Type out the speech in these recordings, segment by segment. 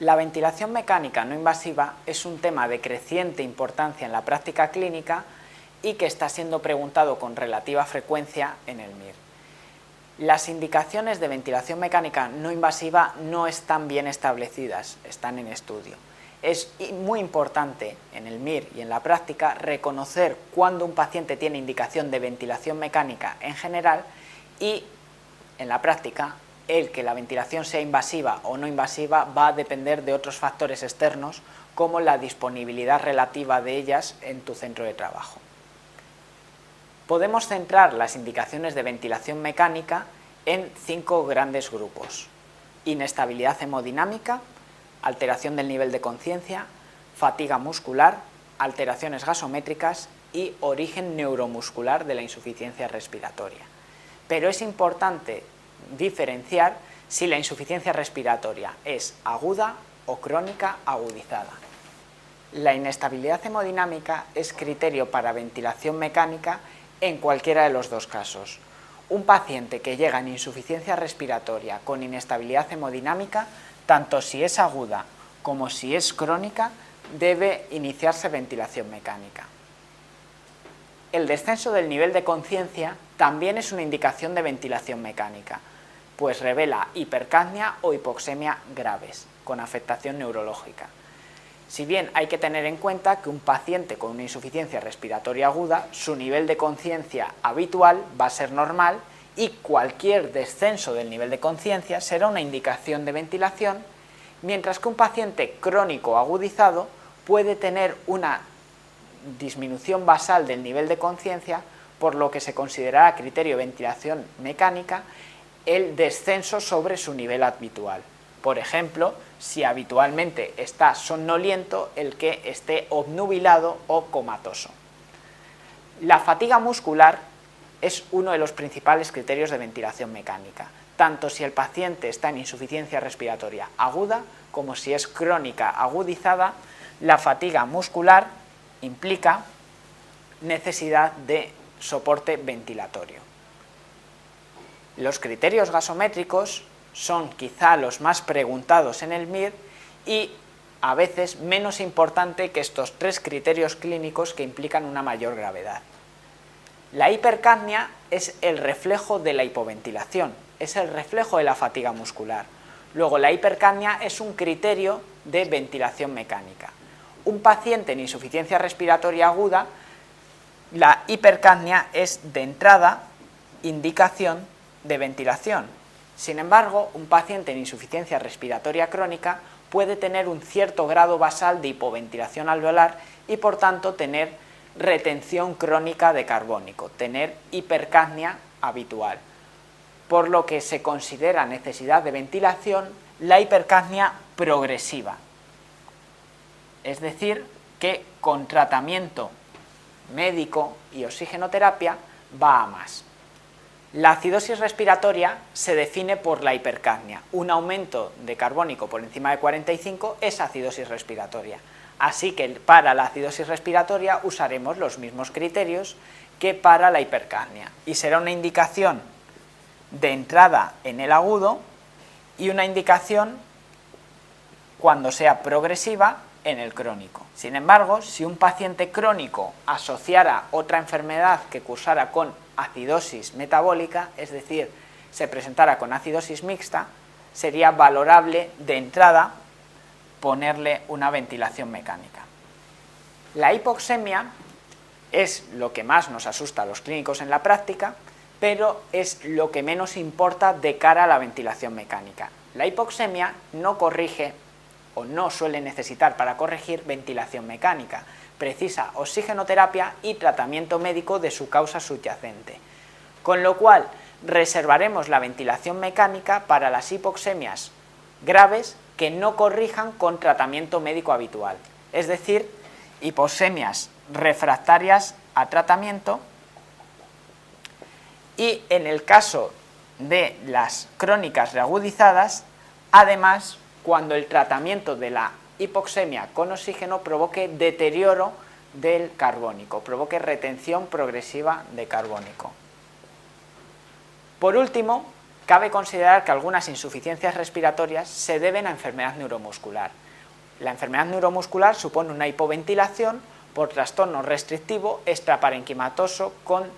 La ventilación mecánica no invasiva es un tema de creciente importancia en la práctica clínica y que está siendo preguntado con relativa frecuencia en el MIR. Las indicaciones de ventilación mecánica no invasiva no están bien establecidas, están en estudio. Es muy importante en el MIR y en la práctica reconocer cuándo un paciente tiene indicación de ventilación mecánica en general y en la práctica el que la ventilación sea invasiva o no invasiva va a depender de otros factores externos como la disponibilidad relativa de ellas en tu centro de trabajo. Podemos centrar las indicaciones de ventilación mecánica en 5 grandes grupos: inestabilidad hemodinámica, alteración del nivel de conciencia, fatiga muscular, alteraciones gasométricas y origen neuromuscular de la insuficiencia respiratoria. Pero es importante diferenciar si la insuficiencia respiratoria es aguda o crónica agudizada. La inestabilidad hemodinámica es criterio para ventilación mecánica en cualquiera de los dos casos. Un paciente que llega en insuficiencia respiratoria con inestabilidad hemodinámica, tanto si es aguda como si es crónica, debe iniciarse ventilación mecánica. El descenso del nivel de conciencia también es una indicación de ventilación mecánica, pues revela hipercapnia o hipoxemia graves, con afectación neurológica. Si bien hay que tener en cuenta que un paciente con una insuficiencia respiratoria aguda, su nivel de conciencia habitual va a ser normal y cualquier descenso del nivel de conciencia será una indicación de ventilación, mientras que un paciente crónico agudizado puede tener una disminución basal del nivel de conciencia, por lo que se considerará criterio de ventilación mecánica el descenso sobre su nivel habitual. Por ejemplo, si habitualmente está somnoliento, el que esté obnubilado o comatoso. La fatiga muscular es uno de los principales criterios de ventilación mecánica, tanto si el paciente está en insuficiencia respiratoria aguda como si es crónica agudizada. La fatiga muscular implica necesidad de soporte ventilatorio. Los criterios gasométricos son quizá los más preguntados en el MIR y a veces menos importante que estos 3 criterios clínicos que implican una mayor gravedad. La hipercapnia es el reflejo de la hipoventilación, es el reflejo de la fatiga muscular. Luego, la hipercapnia es un criterio de ventilación mecánica. Un paciente en insuficiencia respiratoria aguda, la hipercapnia es de entrada indicación de ventilación. Sin embargo, un paciente en insuficiencia respiratoria crónica puede tener un cierto grado basal de hipoventilación alveolar y por tanto tener retención crónica de carbónico, tener hipercapnia habitual, por lo que se considera necesidad de ventilación la hipercapnia progresiva, es decir, que con tratamiento médico y oxigenoterapia va a más. La acidosis respiratoria se define por la hipercapnia. Un aumento de carbónico por encima de 45 es acidosis respiratoria. Así que para la acidosis respiratoria usaremos los mismos criterios que para la hipercapnia. Y será una indicación de entrada en el agudo y una indicación cuando sea progresiva en el crónico. Sin embargo, si un paciente crónico asociara otra enfermedad que cursara con acidosis metabólica, es decir, se presentara con acidosis mixta, sería valorable de entrada ponerle una ventilación mecánica. La hipoxemia es lo que más nos asusta a los clínicos en la práctica, pero es lo que menos importa de cara a la ventilación mecánica. La hipoxemia no corrige o no suele necesitar para corregir ventilación mecánica, precisa oxigenoterapia y tratamiento médico de su causa subyacente, con lo cual reservaremos la ventilación mecánica para las hipoxemias graves que no corrijan con tratamiento médico habitual, es decir, hipoxemias refractarias a tratamiento, y en el caso de las crónicas reagudizadas, además, cuando el tratamiento de la hipoxemia con oxígeno provoque deterioro del carbónico, provoque retención progresiva de carbónico. Por último, Cabe considerar que algunas insuficiencias respiratorias se deben a enfermedad neuromuscular. La enfermedad neuromuscular supone una hipoventilación por trastorno restrictivo extraparenquimatoso con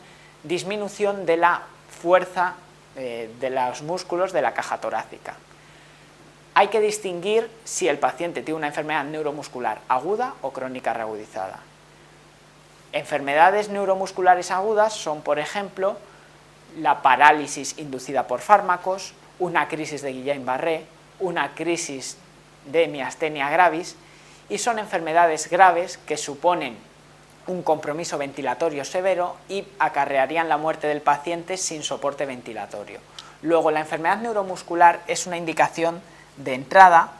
disminución de la fuerza de los músculos de la caja torácica. Hay que distinguir si el paciente tiene una enfermedad neuromuscular aguda o crónica reagudizada. Enfermedades neuromusculares agudas son, por ejemplo, la parálisis inducida por fármacos, una crisis de Guillain-Barré, una crisis de miastenia gravis, y son enfermedades graves que suponen un compromiso ventilatorio severo y acarrearían la muerte del paciente sin soporte ventilatorio. Luego, la enfermedad neuromuscular es una indicación de entrada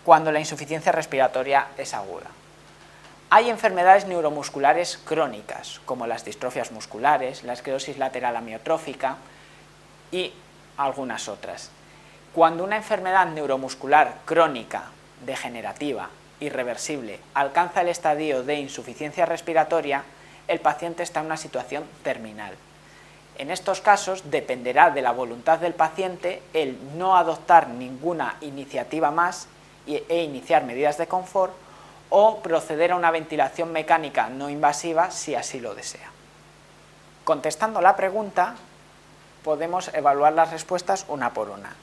cuando la insuficiencia respiratoria es aguda. Hay enfermedades neuromusculares crónicas, como las distrofias musculares, la esclerosis lateral amiotrófica y algunas otras. Cuando una enfermedad neuromuscular crónica, degenerativa, irreversible, alcanza el estadio de insuficiencia respiratoria, el paciente está en una situación terminal. En estos casos dependerá de la voluntad del paciente el no adoptar ninguna iniciativa más e iniciar medidas de confort o proceder a una ventilación mecánica no invasiva si así lo desea. Contestando la pregunta, podemos evaluar las respuestas una por una.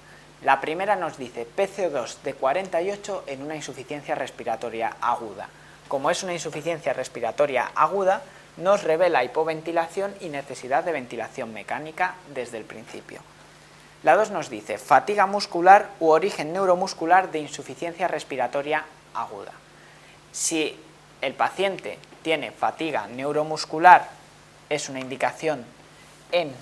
La primera nos dice PCO2 de 48 en una insuficiencia respiratoria aguda. Como es una insuficiencia respiratoria aguda, nos revela hipoventilación y necesidad de ventilación mecánica desde el principio. La 2 nos dice fatiga muscular u origen neuromuscular de insuficiencia respiratoria aguda. Si el paciente tiene fatiga neuromuscular, es una indicación en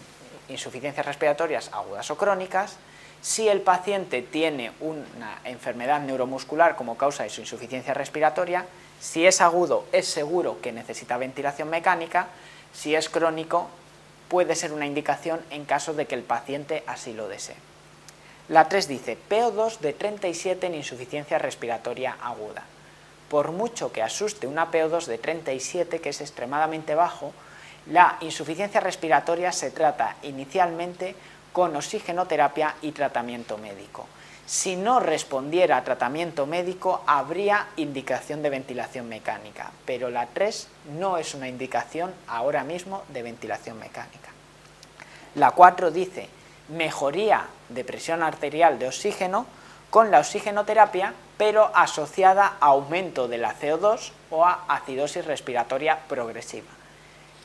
insuficiencias respiratorias agudas o crónicas. Si el paciente tiene una enfermedad neuromuscular como causa de su insuficiencia respiratoria, si es agudo es seguro que necesita ventilación mecánica, si es crónico puede ser una indicación en caso de que el paciente así lo desee. La 3 dice PO2 de 37 en insuficiencia respiratoria aguda. Por mucho que asuste una PO2 de 37, que es extremadamente bajo, la insuficiencia respiratoria se trata inicialmente con oxigenoterapia y tratamiento médico. Si no respondiera a tratamiento médico, habría indicación de ventilación mecánica, pero la 3 no es una indicación ahora mismo de ventilación mecánica. La 4 dice mejoría de presión arterial de oxígeno con la oxigenoterapia, pero asociada a aumento de la CO2 o a acidosis respiratoria progresiva.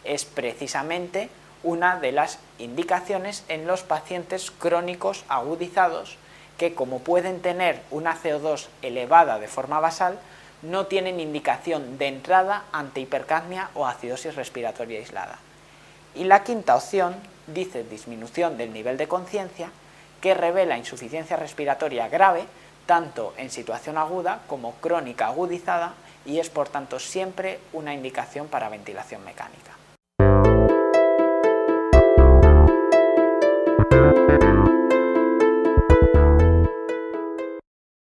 Es precisamente una de las indicaciones en los pacientes crónicos agudizados que, como pueden tener una CO2 elevada de forma basal, no tienen indicación de entrada ante hipercapnia o acidosis respiratoria aislada. Y la quinta opción dice disminución del nivel de conciencia, que revela insuficiencia respiratoria grave tanto en situación aguda como crónica agudizada y es por tanto siempre una indicación para ventilación mecánica.